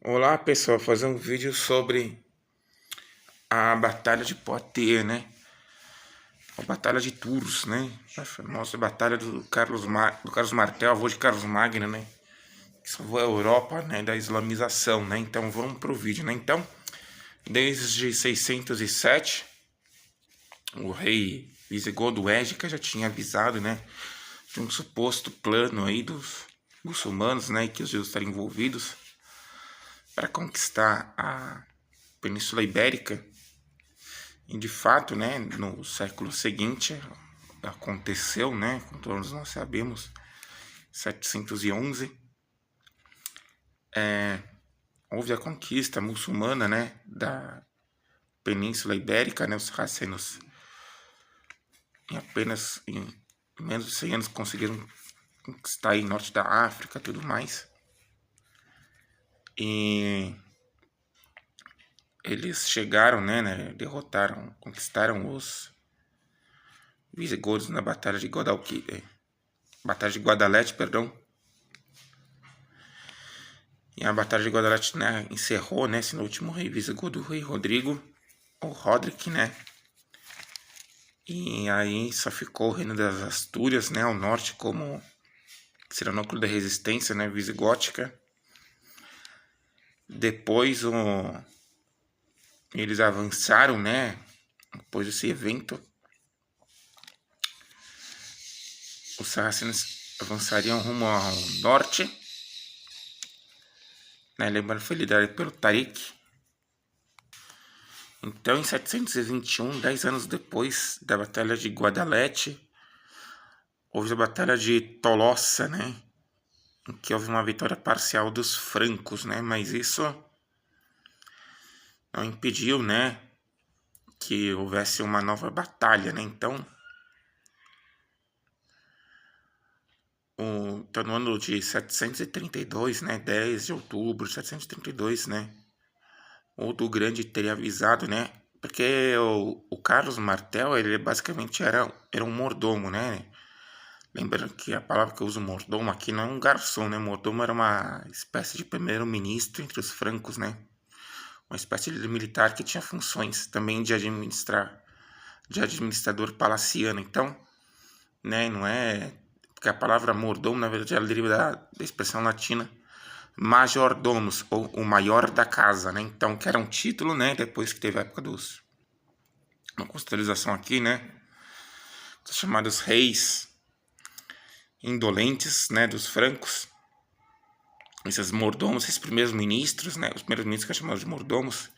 Olá pessoal, vou fazer um vídeo sobre a Batalha de Poitiers, né? A Batalha de Tours, né? A famosa Batalha do Carlos Martel, avô de Carlos Magno, né? Que salvou a Europa, né? Da islamização, né? Então vamos pro vídeo, né? Então, desde 607, o rei Visigodo Égica já tinha avisado, né? De um suposto plano aí dos muçulmanos, né? Que os judeus estariam envolvidos para conquistar a Península Ibérica. E de fato, né, no século seguinte aconteceu, né, como todos nós sabemos, 711, houve a conquista muçulmana, né, da Península Ibérica, né, os sarracenos em menos de 100 anos conseguiram conquistar aí norte da África e tudo mais. E eles chegaram, né, conquistaram os visigodos na Batalha de Guadalete, perdão. E a Batalha de Guadalete, né, encerrou, né, esse último rei visigodo, o rei Rodrigo, ou Roderick, né. E aí só ficou o reino das Astúrias, né, ao norte, como que será o núcleo da resistência, né, visigótica. Depois eles avançaram, né, depois desse evento, os sarracenos avançariam rumo ao norte, né, lembrando que foi liderado pelo Tariq. Então, em 721, 10 anos depois da Batalha de Guadalete, houve a Batalha de Tolosa, né, em que houve uma vitória parcial dos francos, né, mas isso não impediu, né, que houvesse uma nova batalha, né. Então, então no ano de 732, né, 10 de outubro de 732, né, o do Grande teria avisado, né, porque o Carlos Martel, ele basicamente era um mordomo, né. Lembrando que a palavra que eu uso, mordomo, aqui não é um garçom, né? Mordomo era uma espécie de primeiro-ministro entre os francos, né? Uma espécie de militar que tinha funções também de administrador palaciano. Então, né, não é... Porque a palavra mordomo, na verdade, ela deriva da expressão latina majordomus, ou o maior da casa, né? Então, que era um título, né? Depois que teve a época uma contextualização aqui, né? Os chamados reis indolentes, né? Dos francos. Esses mordomos, esses primeiros ministros, né? Os primeiros ministros que é chamados de mordomos,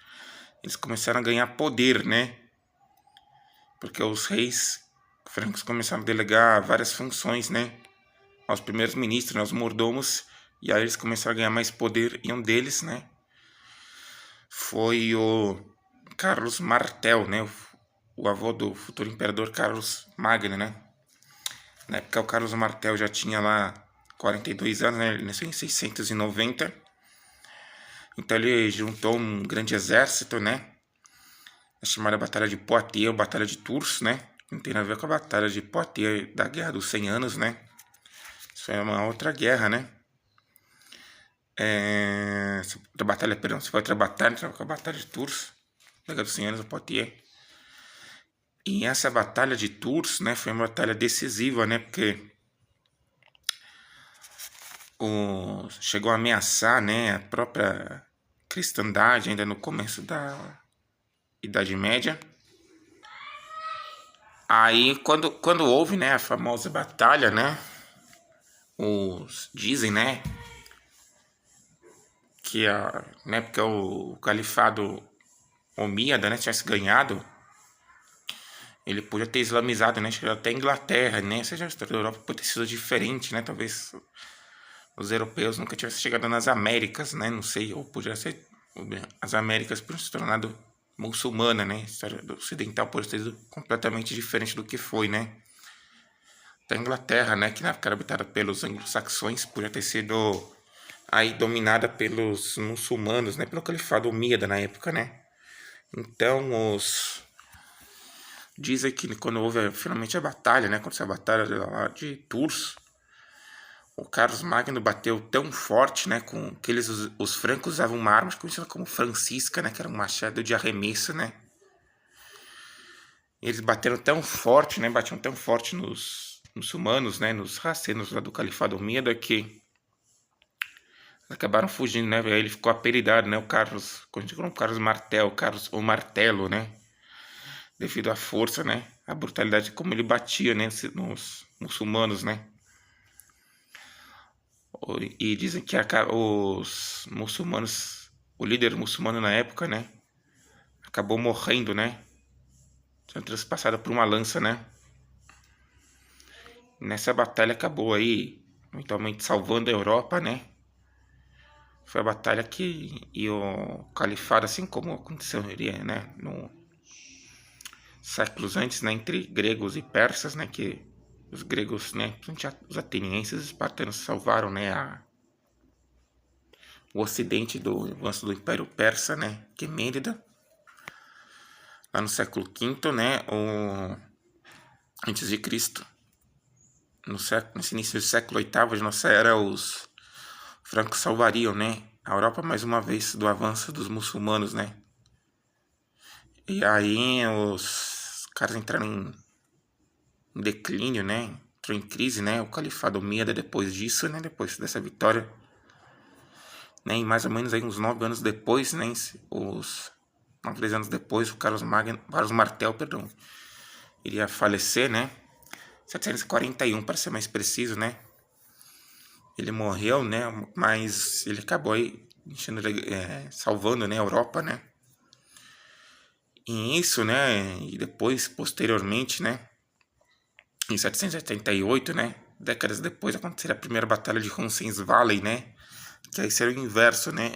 eles começaram a ganhar poder, né? Porque os reis francos começaram a delegar várias funções, né? Aos primeiros ministros, né? Aos mordomos, e aí eles começaram a ganhar mais poder, e um deles, né? Foi o Carlos Martel, né? O avô do futuro imperador Carlos Magno, né? Na época o Carlos Martel já tinha lá 42 anos, né? Ele nasceu em 690. Então ele juntou um grande exército, né? A chamada Batalha de Poitiers, ou Batalha de Tours, né? Não tem nada a ver com a Batalha de Poitiers da Guerra dos 100 Anos, né? Isso é uma outra guerra, né? Outra batalha, perdão, se foi outra batalha, com a Batalha de Tours, da Guerra dos 100 Anos, o Poitiers. E essa Batalha de Tours, né? Foi uma batalha decisiva, né? Porque chegou a ameaçar, né? A própria cristandade ainda no começo da Idade Média. Aí, quando houve, né, a famosa batalha, né, dizem, né, que na época o califado omíada, né, tivesse ganhado, ele podia ter islamizado, né, chegado até a Inglaterra, né, ou seja, a história da Europa pode ter sido diferente, né, talvez os europeus nunca tivessem chegado nas Américas, né, não sei, ou podia ser, as Américas por se tornado muçulmana, né, a história do ocidental pode ter sido completamente diferente do que foi, né. Da Inglaterra, né, que na época era habitada pelos anglo-saxões, podia ter sido aí dominada pelos muçulmanos, né, pelo califado omíada na época, né. Então, dizem que quando houve finalmente a batalha, né, quando a batalha lá de Tours, o Carlos Magno bateu tão forte, né, com que os francos usavam uma arma conhecida como francisca, né, que era um machado de arremesso, né. Eles bateram tão forte, né, batiam tão forte nos muçulmanos, né, nos racenos lá do Califado Omíada, que acabaram fugindo, né, aí ele ficou apelidado, né, o Carlos, como Carlos Martel, o Martelo, né, devido à força, né, a brutalidade como ele batia, né, nos muçulmanos, né. E dizem que os muçulmanos, o líder muçulmano na época, né, acabou morrendo, né, sendo traspassado por uma lança, né. Nessa batalha acabou aí, eventualmente salvando a Europa, né. Foi a batalha que e o califado, assim como aconteceria, né, no séculos antes, né, entre gregos e persas, né, que os gregos, né, os atenienses e espartanos salvaram, né, o ocidente do avanço do Império Persa, né, Quemênida, lá no século V, né, antes de Cristo. Nesse início do século VIII, de nossa era, os francos salvariam, né, a Europa mais uma vez do avanço dos muçulmanos, né. E aí os caras entraram em declínio, né, entrou em crise, né, o Califado Omíada depois disso, né, depois dessa vitória, né, e mais ou menos aí uns 9 anos depois, né, 10 anos depois, o Carlos Martel, perdão, iria falecer, né, 741 para ser mais preciso, né. Ele morreu, né, mas ele acabou aí salvando, né, a Europa, né. E isso, né, e depois, posteriormente, né, em 778, né, décadas depois, aconteceria a primeira batalha de Roncesvalles, né, que aí seria o inverso, né.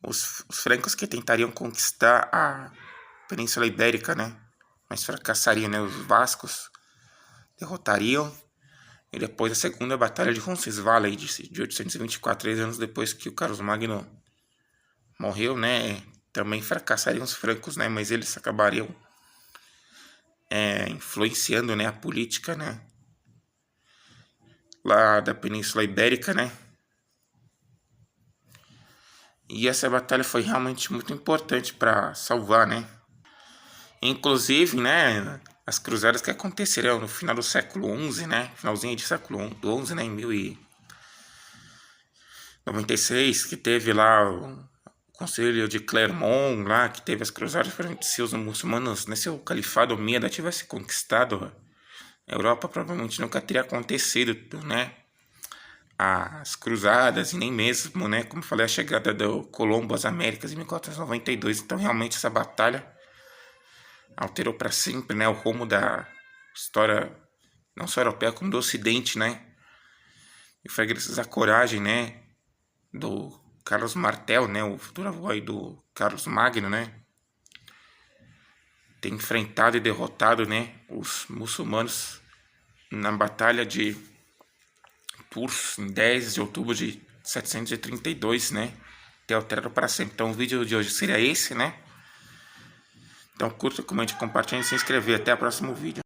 Os francos que tentariam conquistar a Península Ibérica, né, mas fracassariam, né, os vascos derrotariam. E depois a segunda batalha de Roncesvalles, de 824, 3 anos depois que o Carlos Magno morreu, né, também fracassariam os francos, né, mas eles acabariam influenciando, né, a política, né, lá da Península Ibérica, né. E essa batalha foi realmente muito importante para salvar, né. Inclusive, né, as cruzadas que aconteceram no final do século XI, né, finalzinho de século XI, né, em 1096, que teve lá o Conselho de Clermont, lá, que teve as cruzadas, se os muçulmanos, né, se o Califado Omíada tivesse conquistado a Europa, provavelmente nunca teria acontecido, né, as cruzadas, e nem mesmo, né, como falei, a chegada do Colombo às Américas em 1492. Então, realmente, essa batalha alterou para sempre, né, o rumo da história, não só europeia, como do Ocidente, né. E foi graças à coragem, né, do Carlos Martel, né, o futuro avô aí do Carlos Magno, né, ter enfrentado e derrotado, né, os muçulmanos na batalha de Tours, em 10 de outubro de 732, né, ter alterado para sempre. Então o vídeo de hoje seria esse, né. Então curta, comente, compartilhe e se inscrever. Até o próximo vídeo.